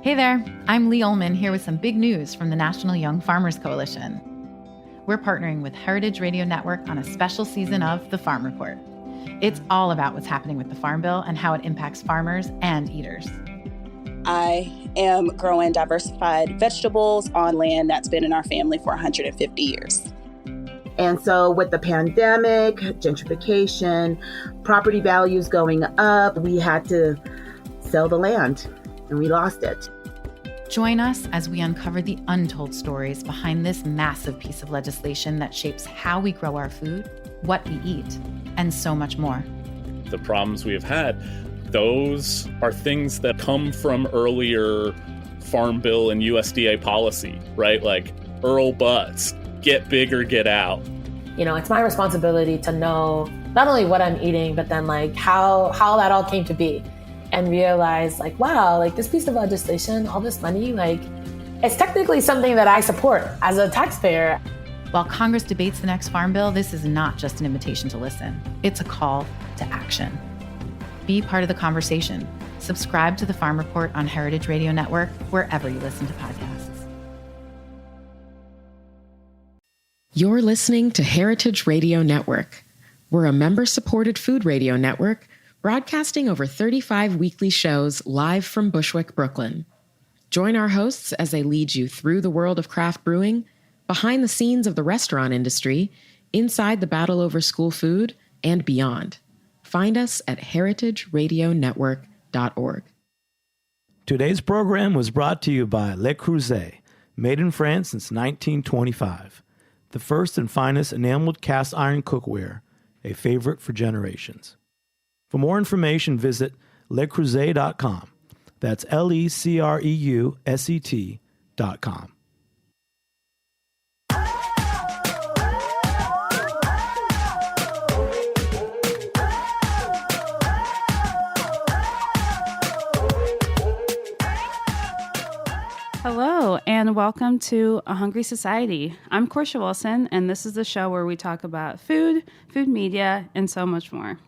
Hey there, I'm Lee Ullman here with some big news from the National Young Farmers Coalition. We're partnering with Heritage Radio Network on a special season of The Farm Report. It's all about what's happening with the Farm Bill and how it impacts farmers and eaters. I am growing diversified vegetables on land that's been in our family for 150 years. And so with the pandemic, gentrification, property values going up, we had to sell the land and we lost it. Join us as we uncover the untold stories behind this massive piece of legislation that shapes how we grow our food, what we eat, and so much more. The problems we have had, those are things that come from earlier Farm Bill and USDA policy, right? Like Earl Butz, get big or get out. You know, it's my responsibility to know not only what I'm eating, but then like how that all came to be. And realize like, wow, like this piece of legislation, all this money, like it's technically something that I support as a taxpayer. While Congress debates the next Farm Bill, this is not just an invitation to listen. It's a call to action. Be part of the conversation. Subscribe to the Farm Report on Heritage Radio Network, wherever you listen to podcasts. You're listening to Heritage Radio Network. We're a member-supported food radio network broadcasting over 35 weekly shows live from Bushwick, Brooklyn. Join our hosts as they lead you through the world of craft brewing, behind the scenes of the restaurant industry, inside the battle over school food, and beyond. Find us at heritageradionetwork.org. Today's program was brought to you by Le Creuset, made in France since 1925. The first and finest enameled cast iron cookware, a favorite for generations. For more information, visit lecreuset.com. That's LECREUSET.com. Hello, and welcome to A Hungry Society. I'm Portia Wilson, and this is the show where we talk about food, food media, and so much more.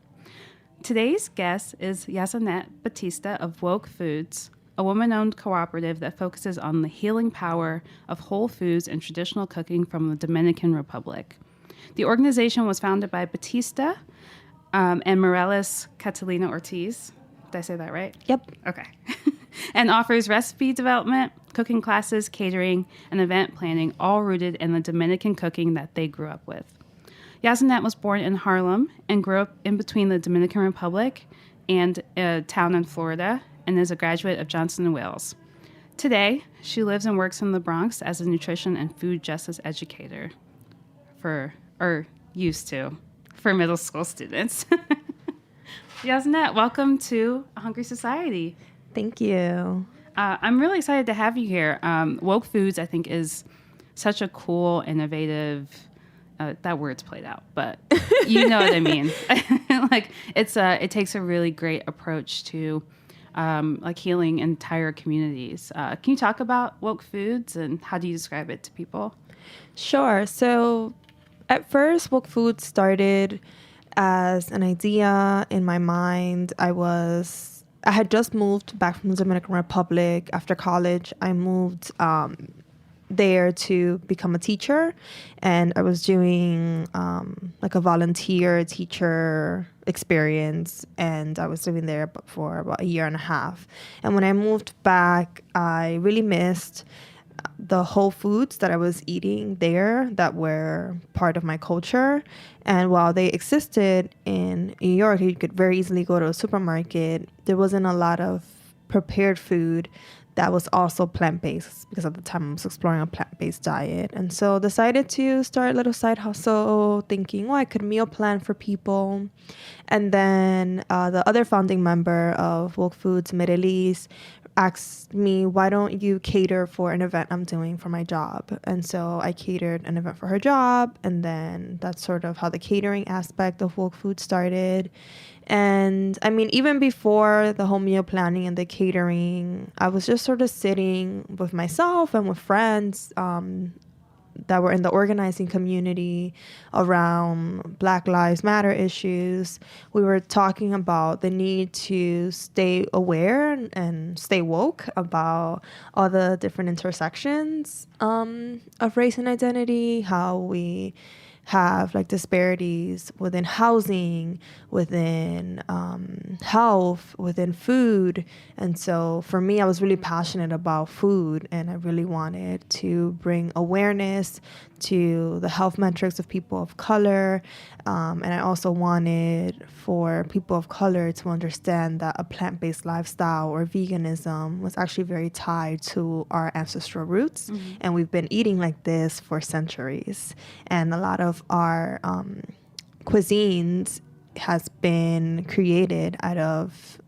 Today's guest is Ysanet Batista of Woke Foods, a woman-owned cooperative that focuses on the healing power of whole foods and traditional cooking from the Dominican Republic. The organization was founded by Batista and Morales Catalina Ortiz. Did I say that right? Yep. Okay. And offers recipe development, cooking classes, catering, and event planning, all rooted in the Dominican cooking that they grew up with. Ysanet was born in Harlem and grew up in between the Dominican Republic and a town in Florida, and is a graduate of Johnson & Wales. Today, she lives and works in the Bronx as a nutrition and food justice educator for middle school students. Ysanet, welcome to A Hungry Society. Thank you. I'm really excited to have you here. Woke Foods, I think, is such a cool, innovative. That word's played out, but you know what I mean. Like it takes a really great approach to like healing entire communities. Can you talk about Woke Foods and how do you describe it to people? Sure. So at first, Woke Foods started as an idea in my mind. I had just moved back from the Dominican Republic after college. I moved there to become a teacher, and I was doing like a volunteer teacher experience, and I was living there for about a year and a half. And when I moved back, I really missed the whole foods that I was eating there that were part of my culture. And while they existed in New York, you could very easily go to a supermarket. There wasn't a lot of prepared food that was also plant-based, because at the time I was exploring a plant-based diet. And so decided to start a little side hustle, thinking, I could meal plan for people. And then the other founding member of Woke Foods, Mirelis, asked me, why don't you cater for an event I'm doing for my job? And so I catered an event for her job, and then that's sort of how the catering aspect of Woke Foods started. And I mean, even before the whole meal planning and the catering, I was just sort of sitting with myself and with friends, that were in the organizing community around Black Lives Matter issues, we were talking about the need to stay aware and stay woke about all the different intersections of race and identity, how we have like disparities within housing, within health, within food. And so for me, I was really passionate about food, and I really wanted to bring awareness to the health metrics of people of color. And I also wanted for people of color to understand that a plant-based lifestyle or veganism was actually very tied to our ancestral roots. Mm-hmm. And we've been eating like this for centuries. And a lot of our cuisines has been created out of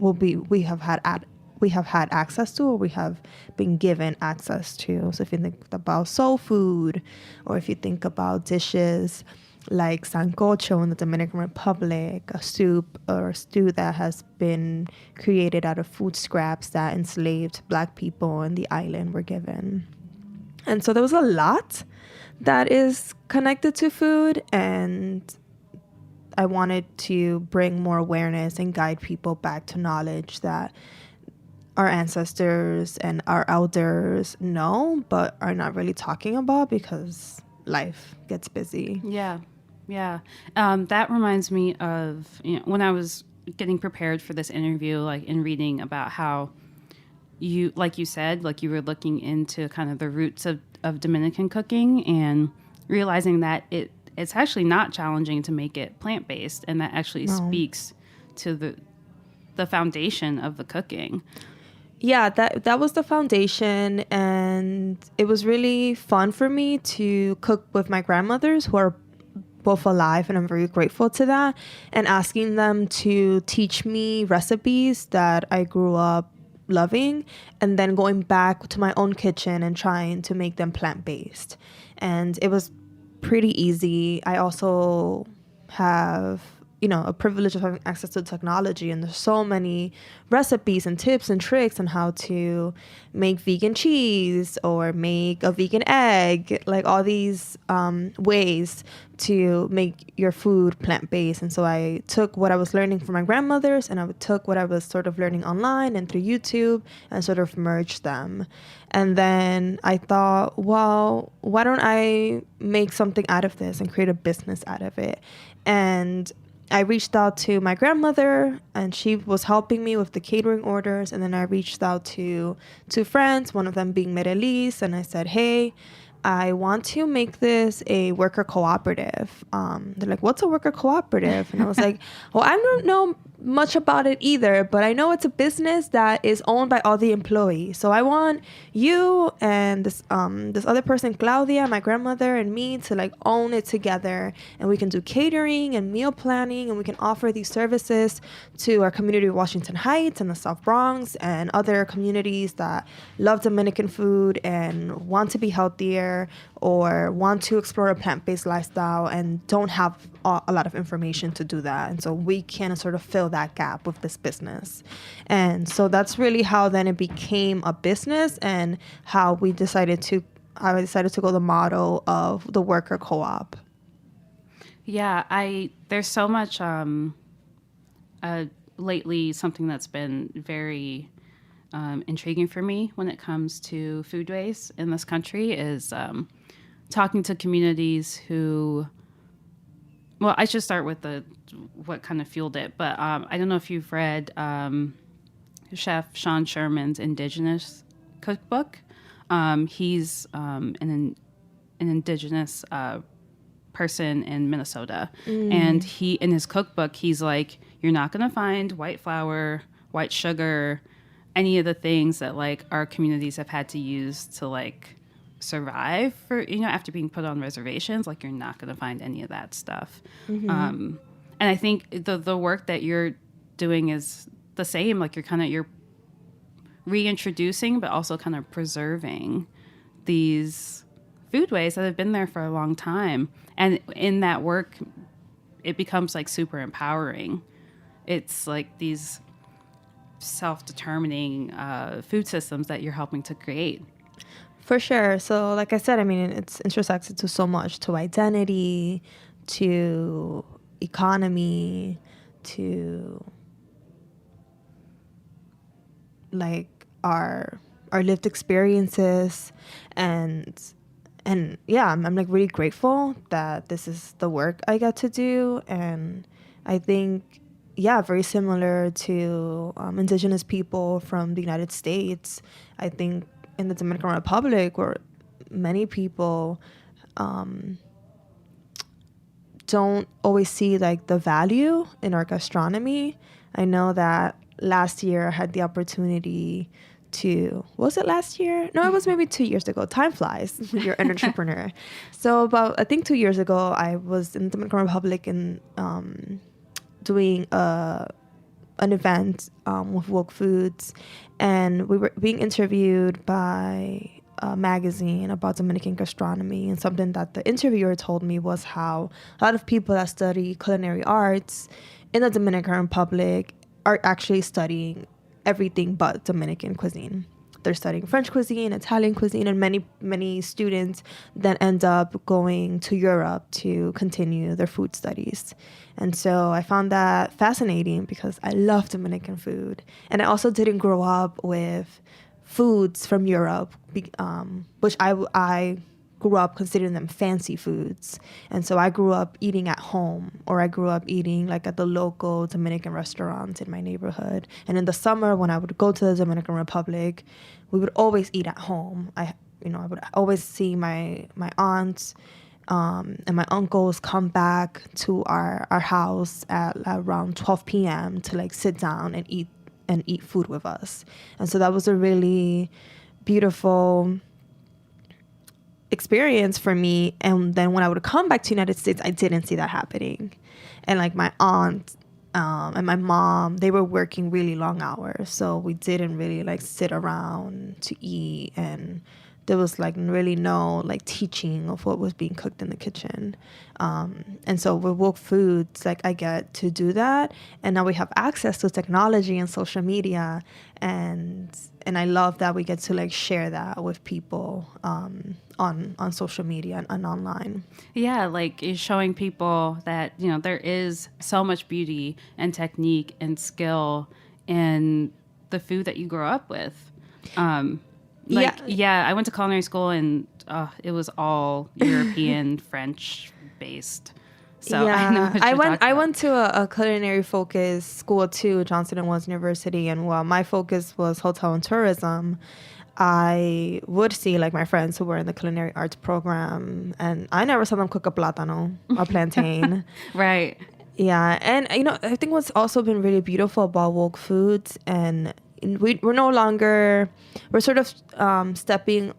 we have had access to, or we have been given access to. So if you think about soul food, or if you think about dishes like sancocho in the Dominican Republic, a soup or a stew that has been created out of food scraps that enslaved Black people in the island were given. And so there was a lot that is connected to food, and I wanted to bring more awareness and guide people back to knowledge that our ancestors and our elders know, but are not really talking about because life gets busy. Yeah. That reminds me of, when I was getting prepared for this interview, like in reading about how you said, like you were looking into kind of the roots of Dominican cooking and realizing that it's actually not challenging to make it plant-based, and that actually speaks to the foundation of the cooking. Yeah, that was the foundation, and it was really fun for me to cook with my grandmothers, who are both alive, and I'm very grateful to that, and asking them to teach me recipes that I grew up loving, and then going back to my own kitchen and trying to make them plant-based. And it was pretty easy. I also have a privilege of having access to technology, and there's so many recipes and tips and tricks on how to make vegan cheese or make a vegan egg, like all these ways to make your food plant-based. And so I took what I was learning from my grandmothers, and I took what I was sort of learning online and through YouTube, and sort of merged them. And then I thought, well, why don't I make something out of this and create a business out of it? And I reached out to my grandmother, and she was helping me with the catering orders. And then I reached out to two friends, one of them being Merelis, and I said, hey, I want to make this a worker cooperative. They're like, what's a worker cooperative? And I was like, well, I don't know much about it either, but I know it's a business that is owned by all the employees. So I want you and this other person, Claudia, my grandmother, and me to like own it together, and we can do catering and meal planning, and we can offer these services to our community of Washington Heights and the South Bronx and other communities that love Dominican food and want to be healthier or want to explore a plant-based lifestyle and don't have a lot of information to do that. And so we can sort of fill that gap with this business. And so that's really how then it became a business, and how I decided to go the model of the worker co-op. Yeah, there's so much lately, something that's been very intriguing for me when it comes to food waste in this country is talking to communities who, well, I should start with what kind of fueled it, but I don't know if you've read Chef Sean Sherman's Indigenous cookbook. He's an Indigenous person in Minnesota, and he, in his cookbook, he's like, you're not going to find white flour, white sugar, any of the things that like our communities have had to use to like survive for, after being put on reservations. Like, you're not going to find any of that stuff. And I think the work that you're doing is the same. Like, you're reintroducing, but also kind of preserving these foodways that have been there for a long time. And in that work, it becomes like super empowering. It's like these self-determining food systems that you're helping to create. For sure. So, like I said, I mean, it's intersected to so much, to identity, to economy, to like our lived experiences, and yeah, I'm like really grateful that this is the work I get to do. And I think, yeah, very similar to indigenous people from the United States. I think in the Dominican Republic, where many people don't always see like the value in our gastronomy. I know that last year I had the opportunity to, was it last year? No, it was maybe 2 years ago. Time flies when you're an entrepreneur. So about, I think 2 years ago, I was in the Dominican Republic and doing an event with Woke Foods, and we were being interviewed by a magazine about Dominican gastronomy. And something that the interviewer told me was how a lot of people that study culinary arts in the Dominican Republic are actually studying everything but Dominican cuisine. They're studying French cuisine, Italian cuisine, and many students then end up going to Europe to continue their food studies. And so I found that fascinating because I love Dominican food. And I also didn't grow up with foods from Europe, which I grew up considering them fancy foods. And so I grew up eating at home, or I grew up eating like at the local Dominican restaurants in my neighborhood. And in the summer, when I would go to the Dominican Republic, we would always eat at home. I would always see my aunts and my uncles come back to our house at around 12 p.m. to like sit down and eat food with us. And so that was a really beautiful experience for me. And then when I would come back to the United States, I didn't see that happening. And like my aunt and my mom, they were working really long hours, so we didn't really like sit around to eat, and there was like really no like teaching of what was being cooked in the kitchen. And so with Woke Foods, like I get to do that, and now we have access to technology and social media, and I love that we get to like share that with people on social media and online. Yeah, like it's showing people that, you know, there is so much beauty and technique and skill in the food that you grow up with. I went to culinary school, and it was all European, French based. So yeah, I know what I went to a culinary focused school too, Johnson and Wales University, and while my focus was hotel and tourism, I would see like my friends who were in the culinary arts program, and I never saw them cook a plátano, a plantain. Right. Yeah, and you know, I think what's also been really beautiful about Woke Foods, and we're no longer, we're sort of stepping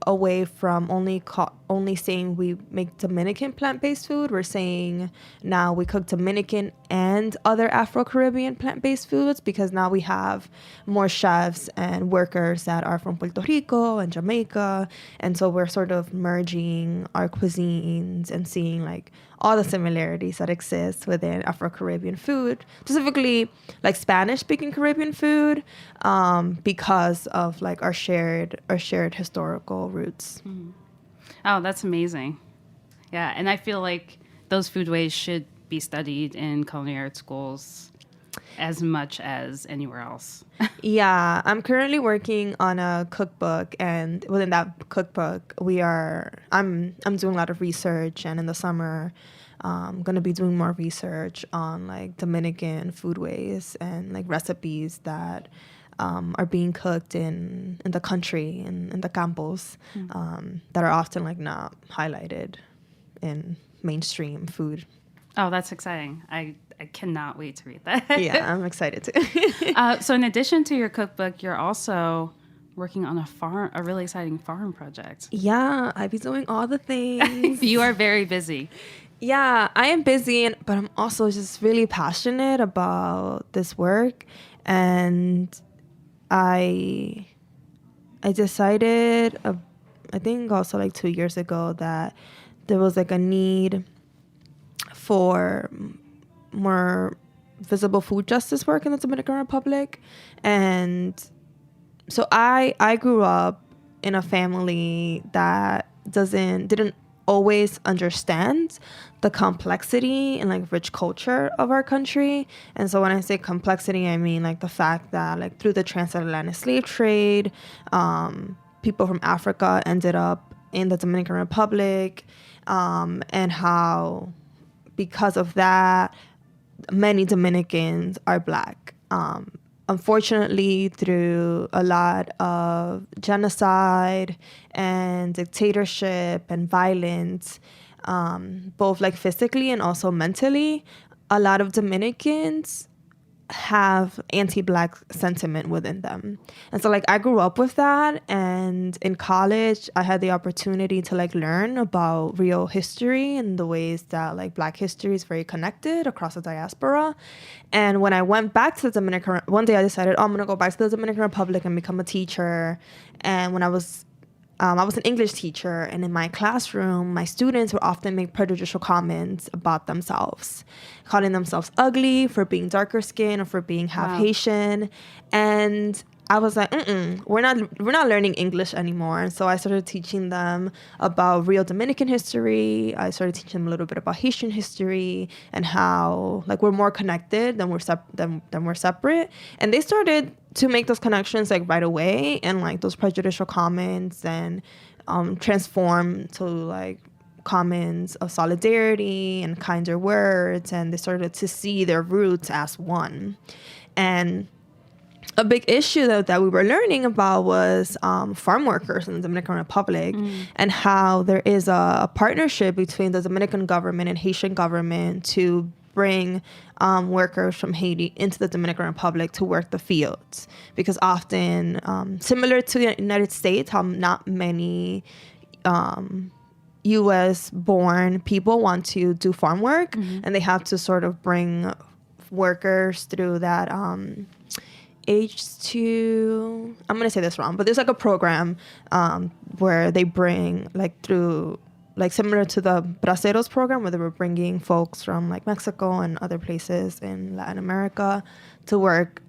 away from only saying we make Dominican plant-based food. We're saying now we cook Dominican and other Afro-Caribbean plant-based foods, because now we have more chefs and workers that are from Puerto Rico and Jamaica, and so we're sort of merging our cuisines and seeing like all the similarities that exist within Afro-Caribbean food, specifically like Spanish-speaking Caribbean food, because of like our shared historical roots. Mm. Oh, that's amazing. Yeah, and I feel like those foodways should be studied in culinary art schools as much as anywhere else. Yeah, I'm currently working on a cookbook, and within that cookbook, I'm doing a lot of research, and in the summer, I'm gonna be doing more research on like Dominican foodways and like recipes that are being cooked in the country, in the campos, that are often like not highlighted in mainstream food. Oh, that's exciting. I cannot wait to read that. Yeah, I'm excited too. So in addition to your cookbook, you're also working on a really exciting farm project. Yeah, I be doing all the things. You are very busy. Yeah, I am busy, but I'm also just really passionate about this work. And I decided, I think also like 2 years ago, that there was like a need for more visible food justice work in the Dominican Republic. And so I grew up in a family that didn't always understand the complexity and like rich culture of our country. And so when I say complexity, I mean like the fact that like through the transatlantic slave trade, people from Africa ended up in the Dominican Republic, and how because of that, many Dominicans are Black. Unfortunately, through a lot of genocide and dictatorship and violence, both like physically and also mentally, a lot of Dominicans have anti-Black sentiment within them. And so like I grew up with that, and in college I had the opportunity to like learn about real history and the ways that like Black history is very connected across the diaspora. And when I went back to the Dominican, one day I decided, I'm gonna go back to the Dominican Republic and become a teacher. And when I was an English teacher, and in my classroom, my students would often make prejudicial comments about themselves, calling themselves ugly for being darker skinned or for being half Haitian. And I was like, we're not learning English anymore. And so I started teaching them about real Dominican history. I started teaching them a little bit about Haitian history and how like we're more connected than we're separate. And they started to make those connections like right away, and like those prejudicial comments and transform to like comments of solidarity and kinder words, and they started to see their roots as one. And a big issue that we were learning about was farm workers in the Dominican Republic, and how there is a partnership between the Dominican government and Haitian government to bring workers from Haiti into the Dominican Republic to work the fields. Because often, similar to the United States, how not many U.S.-born people want to do farm work, and they have to sort of bring workers through that H2, I'm going to say this wrong, but there's like a program where they bring like through, like similar to the Braceros program, where they were bringing folks from like Mexico and other places in Latin America to work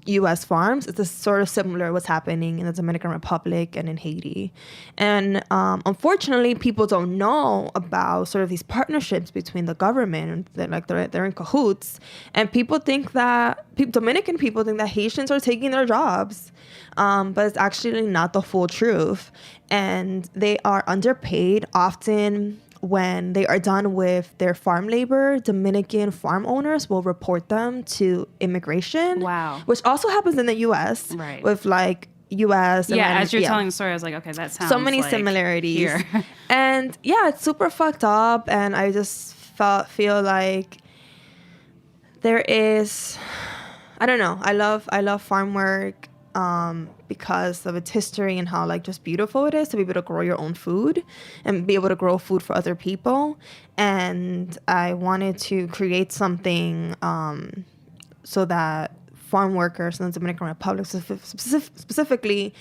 U.S. farms. It's sort of similar what's happening in the Dominican Republic and in Haiti. And unfortunately, people don't know about sort of these partnerships between the government, and they're in cahoots. And people think that, Dominican people think that Haitians are taking their jobs. But it's actually not the full truth. And they are underpaid often. When they are done with their farm labor, Dominican farm owners will report them to immigration. Wow. Which also happens in the U.S. Right. With like U.S. Yeah, and then, as you're telling the story, I was like, okay, that sounds so many like similarities. Here. And yeah, it's super fucked up. And I just feel like there is, I don't know. I love farm work. Because of its history and how like just beautiful it is to be able to grow your own food and be able to grow food for other people. And I wanted to create something so that farm workers in the Dominican Republic, specifically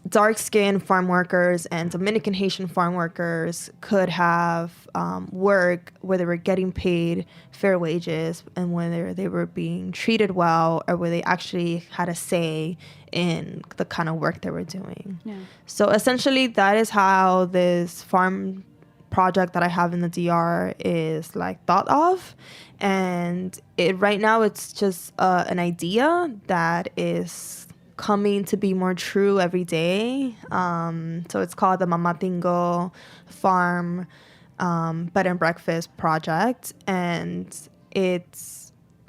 dark-skinned farm workers and Dominican Haitian farm workers, could have work where they were getting paid fair wages and whether they were being treated well, or where they actually had a say in the kind of work they were doing. Yeah. So essentially that is how this farm project that I have in the DR is like thought of. And right now it's just an idea that is coming to be more true every day. So it's called the Mamatingo Farm Bed and Breakfast Project, and it's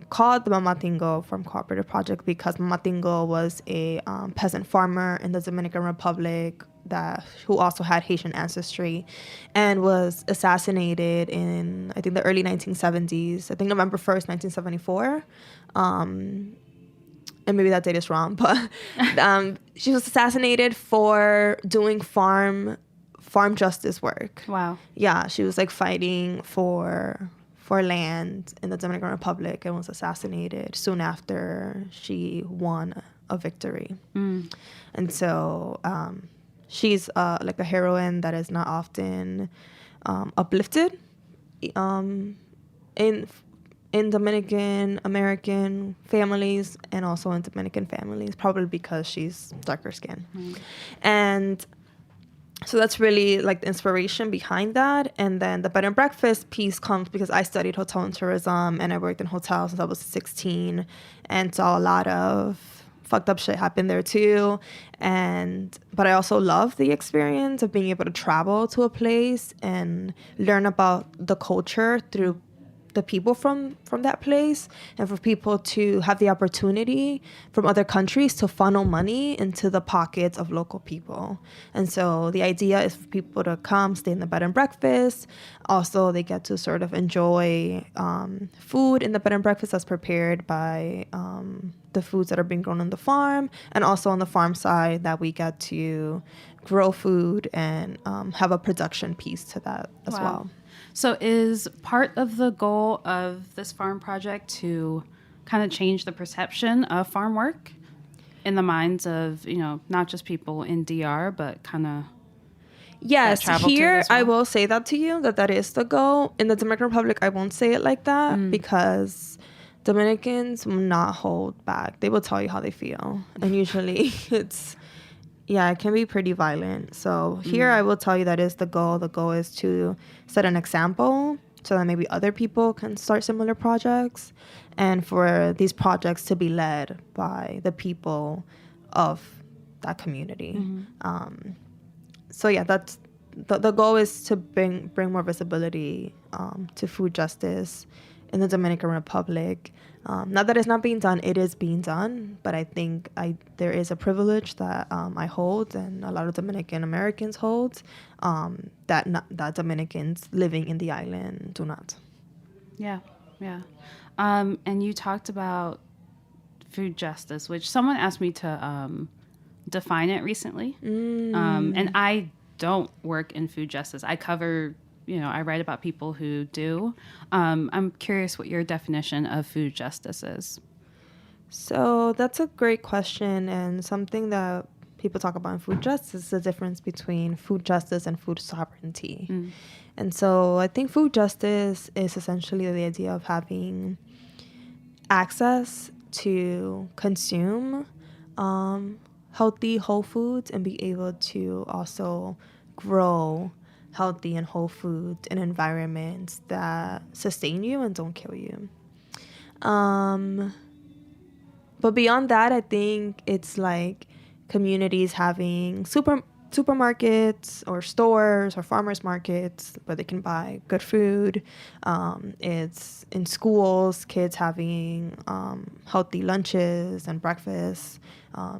called the Mamatingo Farm Cooperative Project because Mamatingo was a peasant farmer in the Dominican Republic who also had Haitian ancestry and was assassinated in, I think, the early 1970s. I think November 1st, 1974. And maybe that date is wrong, but she was assassinated for doing farm justice work. Wow. Yeah, she was like fighting for land in the Dominican Republic and was assassinated soon after she won a victory. And so she's like a heroine that is not often uplifted in Dominican American families and also in Dominican families, probably because she's darker skinned. And so that's really like the inspiration behind that. And then the bed and breakfast piece comes because I studied hotel and tourism, and I worked in hotels since I was 16 and saw a lot of fucked up shit happen there too. But I also love the experience of being able to travel to a place and learn about the culture through the people from that place, and for people to have the opportunity from other countries to funnel money into the pockets of local people. And so the idea is for people to come, stay in the bed and breakfast. Also, they get to sort of enjoy food in the bed and breakfast that's prepared by the foods that are being grown on the farm, and also on the farm side that we get to grow food and have a production piece to that as well. So is part of the goal of this farm project to kind of change the perception of farm work in the minds of, not just people in DR, but kind of... Yes, here I will say that to you, that is the goal. In the Dominican Republic, I won't say it like that because Dominicans will not hold back. They will tell you how they feel. And usually it can be pretty violent. So here I will tell you that is the goal. The goal is to set an example so that maybe other people can start similar projects, and for these projects to be led by the people of that community. That's the goal is to bring more visibility to food justice in the Dominican Republic. Not that it's not being done, it is being done, but I think there is a privilege that I hold, and a lot of Dominican Americans hold, that Dominicans living in the island do not. Yeah. And you talked about food justice, which someone asked me to define it recently. And I don't work in food justice. I cover... I write about people who do. I'm curious what your definition of food justice is. So that's a great question, and something that people talk about in food justice is the difference between food justice and food sovereignty. And so I think food justice is essentially the idea of having access to consume healthy, whole foods, and be able to also grow healthy and whole foods in environments that sustain you and don't kill you. But beyond that, I think it's like communities having supermarkets or stores or farmers markets where they can buy good food. It's in schools, kids having healthy lunches and breakfasts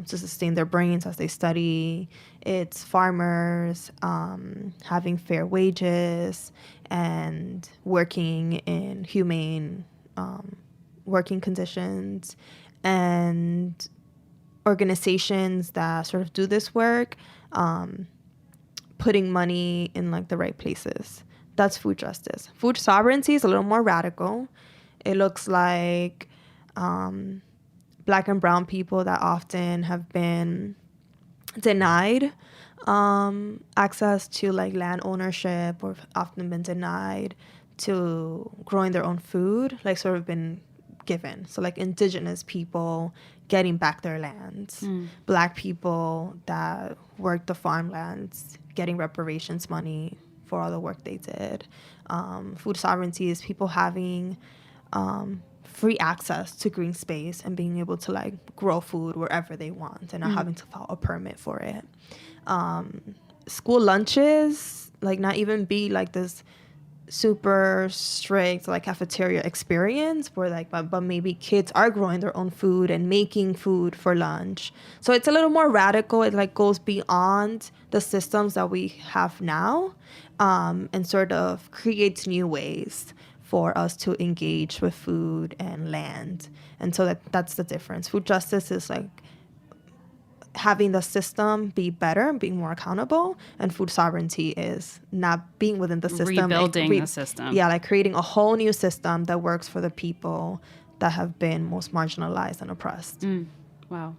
to sustain their brains as they study. It's farmers having fair wages and working in humane working conditions, and organizations that sort of do this work putting money in like the right places. That's food justice. Food sovereignty is a little more radical. It looks like Black and brown people that often have been denied access to like land ownership, or often been denied to growing their own food, like sort of been given. So like indigenous people getting back their lands, Black people that worked the farmlands getting reparations money for all the work they did. Food sovereignty is people having free access to green space and being able to like grow food wherever they want and not having to file a permit for it. School lunches, like not even be like this super strict like cafeteria experience where like but maybe kids are growing their own food and making food for lunch. So it's a little more radical. It like goes beyond the systems that we have now, and sort of creates new ways for us to engage with food and land. And so that's the difference. Food justice is like having the system be better and being more accountable, and food sovereignty is not being within the system. Rebuilding the system. Yeah, like creating a whole new system that works for the people that have been most marginalized and oppressed. Wow.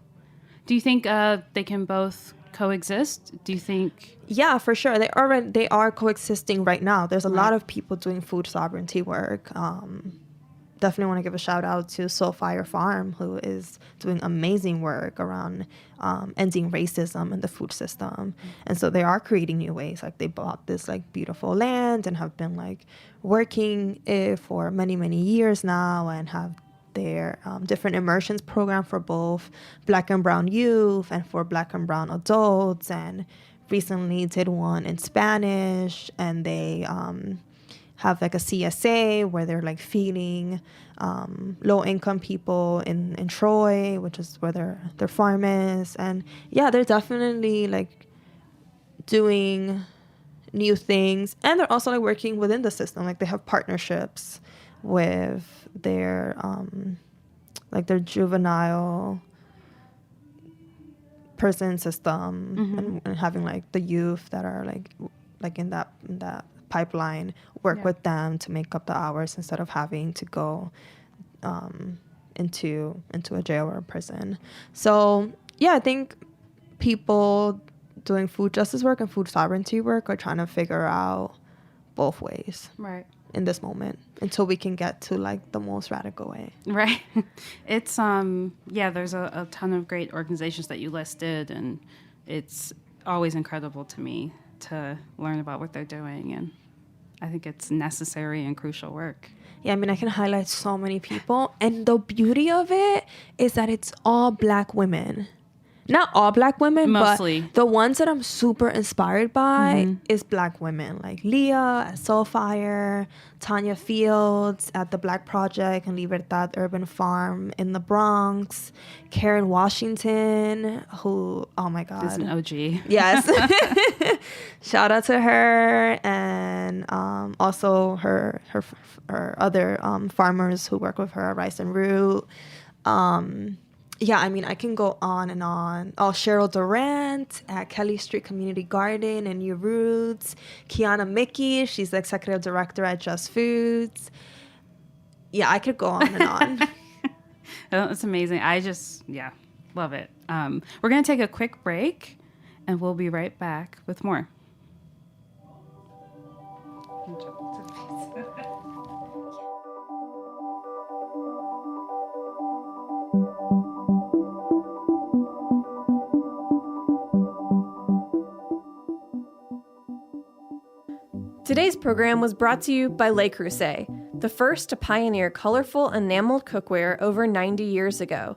Do you think they can both coexist? Do you think? Yeah, for sure. They are coexisting right now. There's a lot of people doing food sovereignty work. definitely want to give a shout out to Soulfire Farm, who is doing amazing work around ending racism in the food system. And so they are creating new ways. Like they bought this like beautiful land and have been like working it for many, many years now, and have their different immersions program for both Black and Brown youth and for Black and Brown adults, and recently did one in Spanish. And they have like a CSA where they're like feeding low-income people in Troy, which is where their farm is. And yeah, they're definitely like doing new things, and they're also like working within the system. Like they have partnerships with their like their juvenile prison system, and having like the youth that are like in that pipeline work with them to make up the hours instead of having to go into a jail or a prison. So yeah, I think people doing food justice work and food sovereignty work are trying to figure out both ways in this moment until we can get to like the most radical way. Right. It's there's a ton of great organizations that you listed, and it's always incredible to me to learn about what they're doing, and I think it's necessary and crucial work. Yeah, I mean, I can highlight so many people, and the beauty of it is that it's all Black women. Not all Black women, mostly. But the ones that I'm super inspired by is Black women, like Leah at Soulfire, Tanya Fields at the Black Project and Libertad Urban Farm in the Bronx, Karen Washington, who, oh my God, is an OG. Yes. Shout out to her, and also her other farmers who work with her at Rice and Root. Yeah, I mean, I can go on and on. Oh, Cheryl Durant at Kelly Street Community Garden and New Roots. Kiana Mickey, she's the executive director at Just Foods. Yeah, I could go on and on. It's amazing. I just, love it. We're going to take a quick break, and we'll be right back with more. Today's program was brought to you by Le Creuset, the first to pioneer colorful enameled cookware over 90 years ago.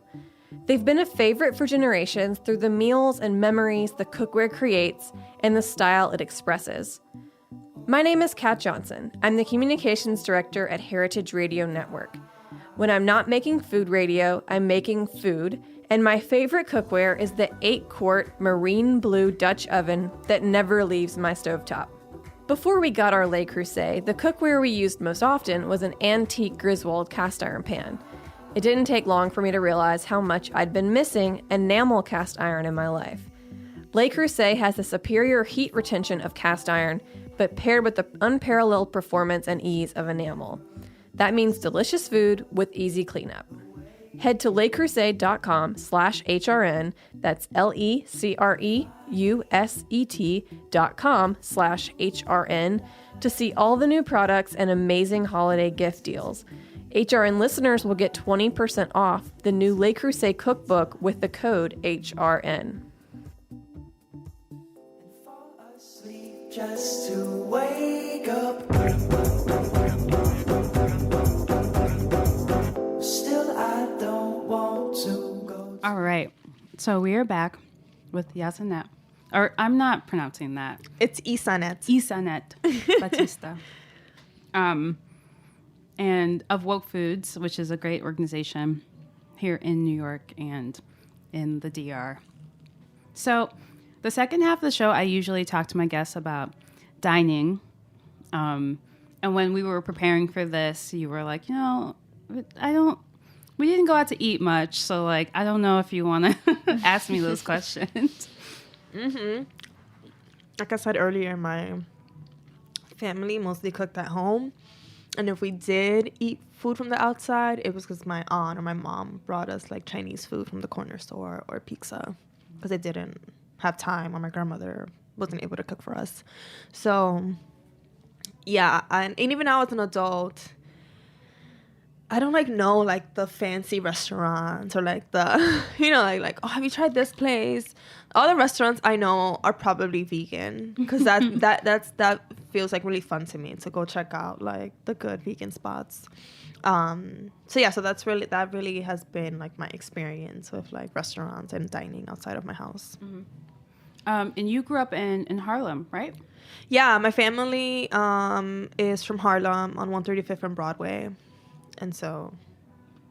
They've been a favorite for generations through the meals and memories the cookware creates and the style it expresses. My name is Kat Johnson. I'm the Communications Director at Heritage Radio Network. When I'm not making food radio, I'm making food, and my favorite cookware is the 8-quart marine blue Dutch oven that never leaves my stovetop. Before we got our Le Creuset, the cookware we used most often was an antique Griswold cast iron pan. It didn't take long for me to realize how much I'd been missing enamel cast iron in my life. Le Creuset has the superior heat retention of cast iron, but paired with the unparalleled performance and ease of enamel. That means delicious food with easy cleanup. Head to lecreuset.com/HRN, that's LECREUSET.com/HRN, to see all the new products and amazing holiday gift deals. HRN listeners will get 20% off the new Le Creuset cookbook with the code HRN. Just to wake up. Still, I don't want to go. All right. So we are back with Ysanet. Or I'm not pronouncing that. It's Ysanet. Ysanet Batista. And of Woke Foods, which is a great organization here in New York and in the DR. So the second half of the show, I usually talk to my guests about dining. And when we were preparing for this, you were like, we didn't go out to eat much. So like, I don't know if you want to ask me those questions. Mm-hmm. Like I said earlier, my family mostly cooked at home. And if we did eat food from the outside, it was because my aunt or my mom brought us like Chinese food from the corner store or pizza because they didn't have time or my grandmother wasn't able to cook for us. So, yeah. And even now as an adult, I don't like know like the fancy restaurants or like the you know like oh, have you tried this place? All the restaurants I know are probably vegan because that feels like really fun to me to go check out like the good vegan spots. So that really has been like my experience with like restaurants and dining outside of my house. And you grew up in Harlem, right? Yeah, my family is from Harlem on 135th and Broadway. And so,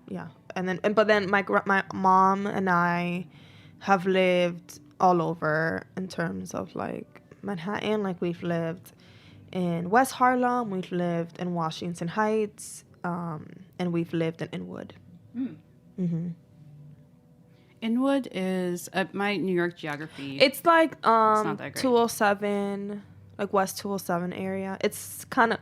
yeah. But then my mom and I have lived all over in terms of like Manhattan. Like we've lived in West Harlem, we've lived in Washington Heights, and we've lived in Inwood. Inwood is my New York geography. It's like it's not that great. 207, like West 207 area. It's kind of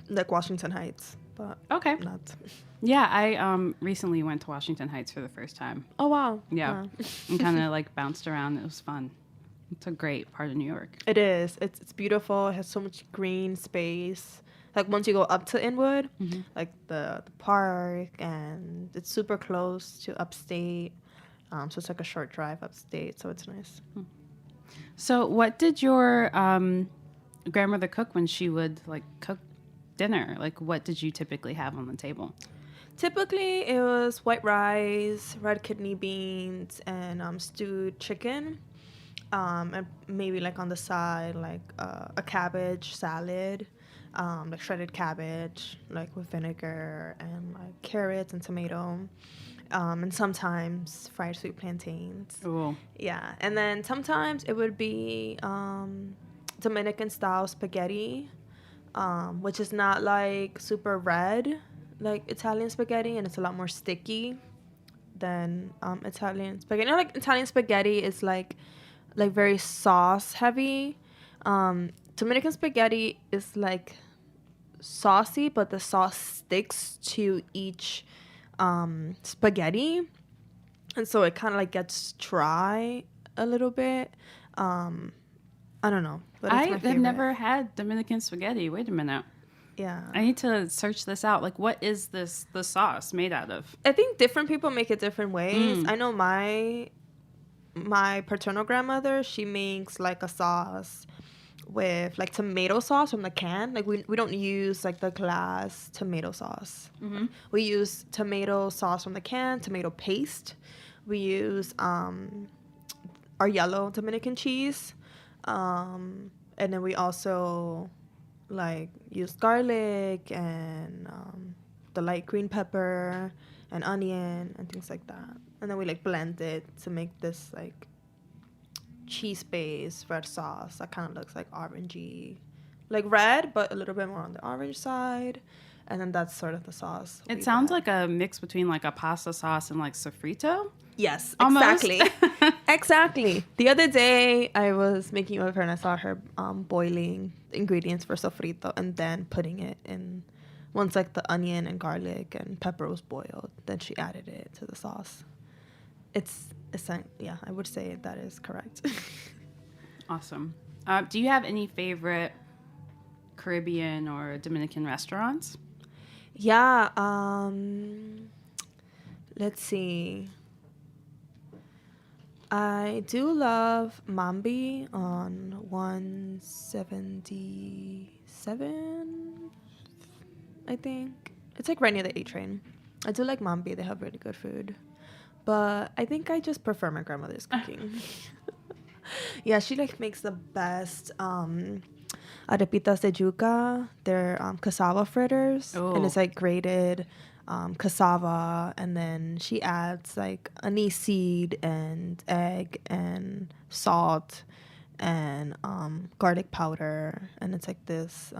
like Washington Heights, but okay. Not. Yeah, I recently went to Washington Heights for the first time. Oh wow! Yeah, and kind of like bounced around. It was fun. It's a great part of New York. It is. It's beautiful. It has so much green space. Like once you go up to Inwood, like the park, and it's super close to upstate. So it's like a short drive upstate. So it's nice. So what did your grandmother cook when she would like cook dinner? Like what did you typically have on the table? Typically, it was white rice, red kidney beans, and stewed chicken. And maybe like on the side, like a cabbage salad, like shredded cabbage, like with vinegar and like carrots and tomato. And sometimes fried sweet plantains. Ooh. Yeah. And then sometimes it would be Dominican style spaghetti, which is not like super red like Italian spaghetti, and it's a lot more sticky than Italian spaghetti. You know, like Italian spaghetti is like very sauce heavy. Dominican spaghetti is like saucy, but the sauce sticks to each spaghetti, and so it kind of like gets dry a little bit. I don't know, but I have never had Dominican spaghetti. Wait a minute. Yeah, I need to search this out. Like, what is the sauce made out of? I think different people make it different ways. I know my paternal grandmother, she makes like a sauce with like tomato sauce from the can. Like we don't use like the glass tomato sauce. We use tomato sauce from the can, tomato paste. We use our yellow Dominican cheese, and then we also like use garlic and the light green pepper and onion and things like that. And then we like blend it to make this like cheese-based red sauce that kind of looks like orangey, like red, but a little bit more on the orange side. And then that's sort of the sauce. It sounds like a mix between like a pasta sauce and like sofrito. Yes, almost. Exactly. Exactly. The other day I was making it with her and I saw her boiling ingredients for sofrito and then putting it in. Once like the onion and garlic and pepper was boiled, then she added it to the sauce. Yeah, I would say that is correct. Awesome. Do you have any favorite Caribbean or Dominican restaurants? Yeah. Let's see. I do love Mambi on 177, I think. It's like right near the A train. I do like Mambi. They have really good food. But I think I just prefer my grandmother's cooking. Yeah, she like makes the best arepitas de yuca. They're cassava fritters. Ooh. And it's like grated cassava, and then she adds like anise seed and egg and salt and garlic powder, and it's like this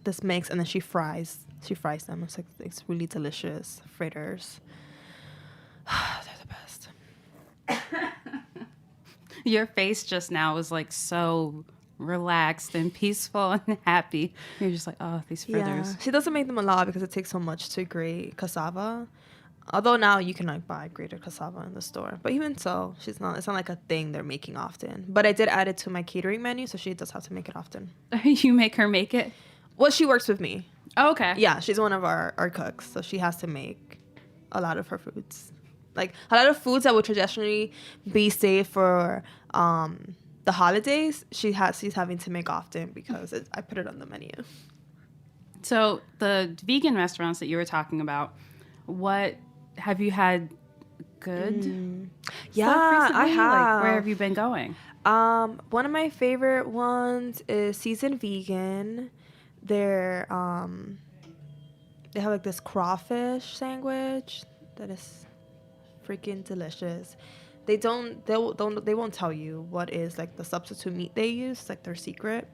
this mix, and then she fries them. It's really delicious fritters. They're the best. Your face just now was like so relaxed and peaceful and happy. You're just like, oh, these fritters. Yeah. She doesn't make them a lot because it takes so much to grate cassava. Although now you can like buy grated cassava in the store. But even so, it's not like a thing they're making often. But I did add it to my catering menu, so she does have to make it often. You make her make it? Well, she works with me. Oh, okay. Yeah, she's one of our cooks, so she has to make a lot of her foods. Like a lot of foods that would traditionally be saved for the holidays, she's having to make often because I put it on the menu. So the vegan restaurants that you were talking about, what have you had good? Yeah, stuff recently? I have. Like, where have you been going? One of my favorite ones is Seasoned Vegan. They have like this crawfish sandwich that is freaking delicious. They won't tell you what is like the substitute meat they use. It's like their secret,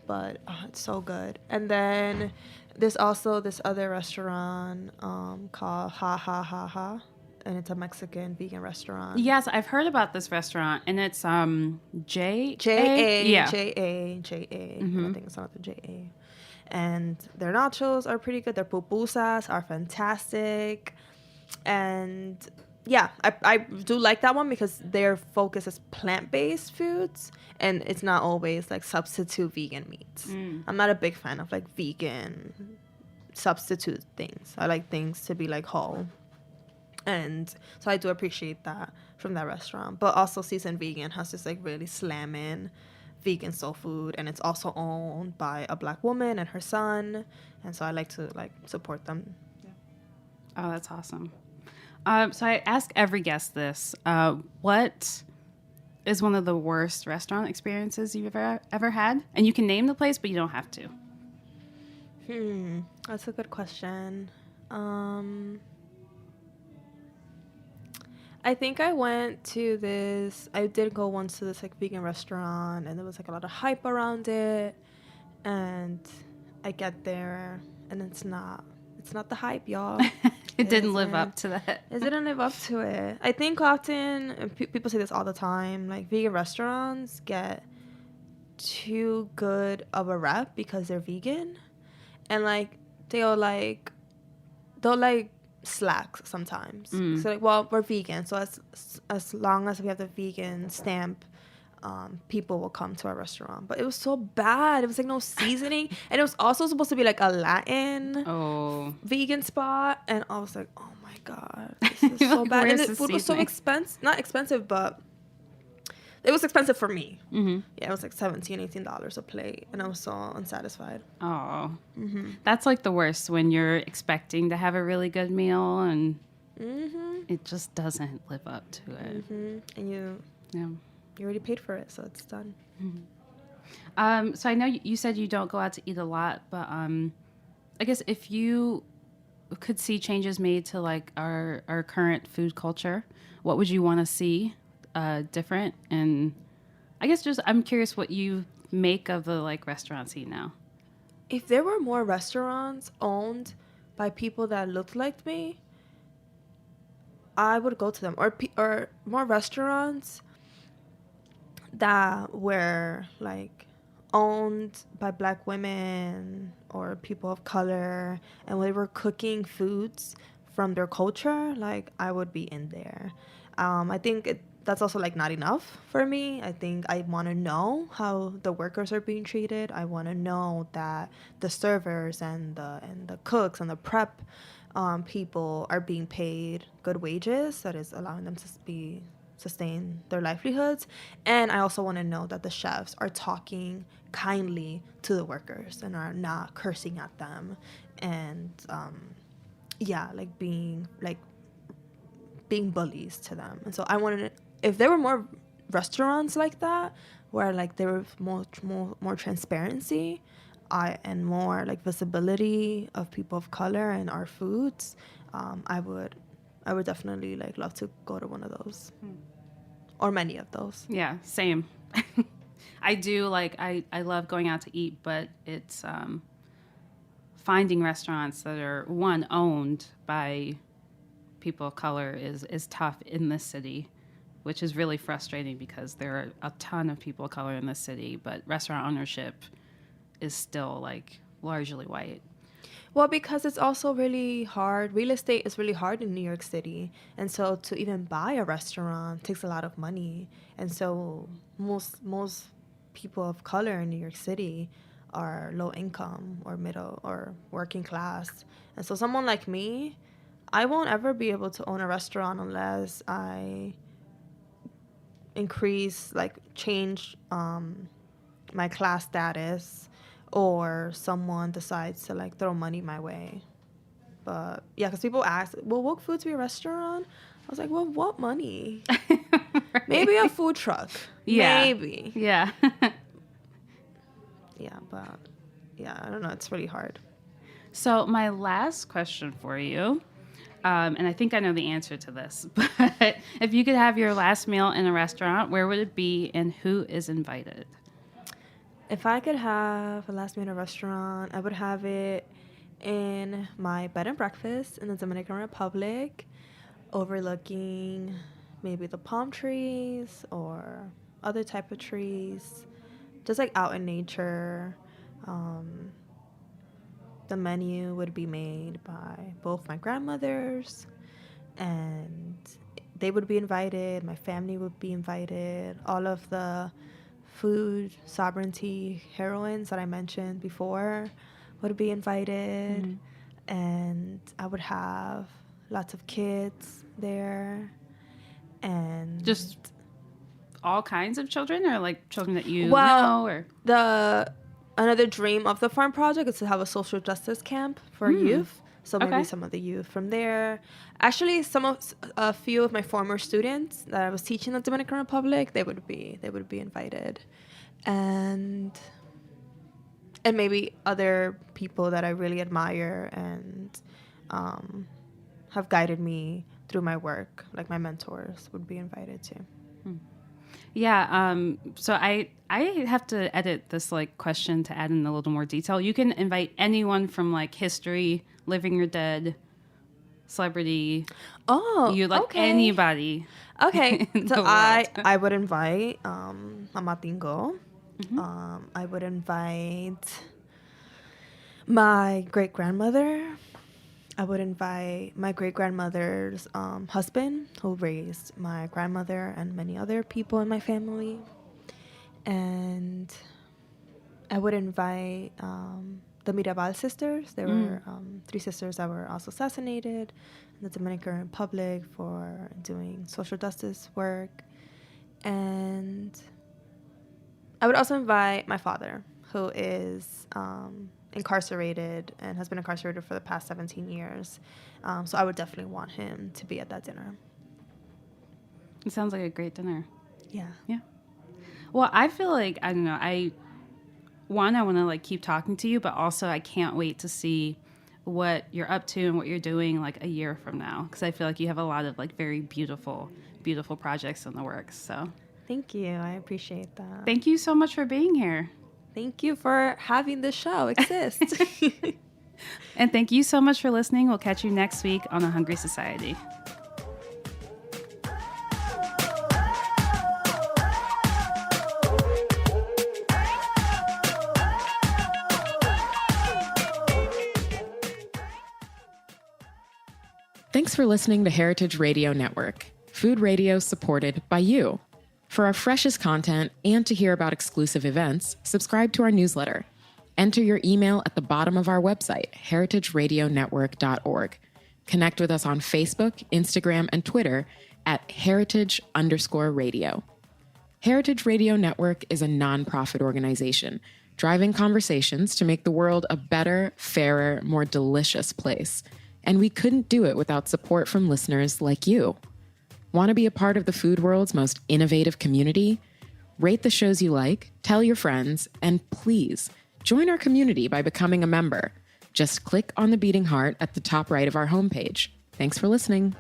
but it's so good. And then there's also this other restaurant called Ha Ha Ha Ha, and it's a Mexican vegan restaurant. Yes, I've heard about this restaurant, and it's J-A? J-A. Yeah. J-A. I think it's another J-A. And their nachos are pretty good. Their pupusas are fantastic. And yeah, I do like that one because their focus is plant-based foods, and it's not always like substitute vegan meats. I'm not a big fan of like vegan substitute things. I like things to be like whole. And so I do appreciate that from that restaurant. But also Seasoned Vegan has this like really slamming vegan soul food, and it's also owned by a Black woman and her son. And so I like to like support them. Yeah. Oh, that's awesome. So I ask every guest this. What is one of the worst restaurant experiences you've ever had? And you can name the place, but you don't have to. That's a good question. I think I did go once to this like vegan restaurant, and there was like a lot of hype around it, and I get there and it's not the hype, y'all. It didn't live up to that. It didn't live up to it. I think often, and people say this all the time, like vegan restaurants get too good of a rep because they're vegan, and like they'll slack sometimes. So like, well, we're vegan, so as long as we have the vegan stamp, people will come to our restaurant. But it was so bad. It was like no seasoning, and it was also supposed to be like a Latin vegan spot, and I was like, oh my god, this is so bad. And the food was so expensive. Not expensive, but it was expensive for me. Yeah, it was like $17-18 a plate, and I was so unsatisfied. Oh, that's like the worst, when you're expecting to have a really good meal and it just doesn't live up to it. And you already paid for it, so it's done. So I know you said you don't go out to eat a lot, but I guess if you could see changes made to like our current food culture, what would you want to see different? And I guess just I'm curious what you make of the like restaurant scene now. If there were more restaurants owned by people that looked like me, I would go to them. Or more restaurants that were like owned by Black women or people of color, and they were cooking foods from their culture, like I would be in there. I think that's also like not enough for me. I think I want to know how the workers are being treated. I want to know that the servers and the cooks and the prep people are being paid good wages that is allowing them to sustain their livelihoods. And I also want to know that the chefs are talking kindly to the workers and are not cursing at them, and being bullies to them. And so I wanted, if there were more restaurants like that, where like there was more transparency, and more like visibility of people of color and our foods, I would definitely like love to go to one of those, or many of those. Yeah, same. I do like I love going out to eat, but it's finding restaurants that are owned by people of color is tough in this city, which is really frustrating because there are a ton of people of color in this city, but restaurant ownership is still like largely white. Well, because it's also really hard. Real estate is really hard in New York City. And so to even buy a restaurant takes a lot of money. And so most people of color in New York City are low income or middle or working class. And so someone like me, I won't ever be able to own a restaurant unless I change my class status, or someone decides to like throw money my way. But yeah, because people ask, will Woke Foods be a restaurant? I was like, well, what money? Right. Maybe a food truck. Yeah. Maybe. Yeah. Yeah, but yeah, I don't know. It's really hard. So my last question for you, and I think I know the answer to this, but if you could have your last meal in a restaurant, where would it be and who is invited? If I could have a last meal in a restaurant, I would have it in my bed and breakfast in the Dominican Republic, overlooking maybe the palm trees or other type of trees, just like out in nature. The menu would be made by both my grandmothers, and they would be invited. My family would be invited. All of the food sovereignty heroines that I mentioned before would be invited, and I would have lots of kids there, and just all kinds of children, or like children that you know, or another dream of the farm project is to have a social justice camp for youth. So maybe some of the youth from there. Actually, a few of my former students that I was teaching in the Dominican Republic, they would be invited, and maybe other people that I really admire and have guided me through my work, like my mentors, would be invited too. Yeah. So I have to edit this like question to add in a little more detail. You can invite anyone from like history, living or dead, celebrity. Oh, you like okay. Anybody. Okay. So I would invite Amatingo. I would invite my great grandmother. I would invite my great-grandmother's husband, who raised my grandmother and many other people in my family. And I would invite the Mirabal sisters. There were 3 sisters that were also assassinated in the Dominican Republic for doing social justice work. And I would also invite my father, who is incarcerated and has been incarcerated for the past 17 years. So I would definitely want him to be at that dinner. It sounds like a great dinner. Yeah. Yeah. Well, I feel like, I don't know, I want to like keep talking to you, but also I can't wait to see what you're up to and what you're doing like a year from now, because I feel like you have a lot of like very beautiful, beautiful projects in the works. So thank you. I appreciate that. Thank you so much for being here. Thank you for having this show exist. And thank you so much for listening. We'll catch you next week on A Hungry Society. Thanks for listening to Heritage Radio Network, food radio supported by you. For our freshest content and to hear about exclusive events, subscribe to our newsletter. Enter your email at the bottom of our website, heritageradionetwork.org. Connect with us on Facebook, Instagram, and Twitter at heritage_radio. Heritage Radio Network is a nonprofit organization driving conversations to make the world a better, fairer, more delicious place. And we couldn't do it without support from listeners like you. Want to be a part of the food world's most innovative community? Rate the shows you like, tell your friends, and please join our community by becoming a member. Just click on the beating heart at the top right of our homepage. Thanks for listening.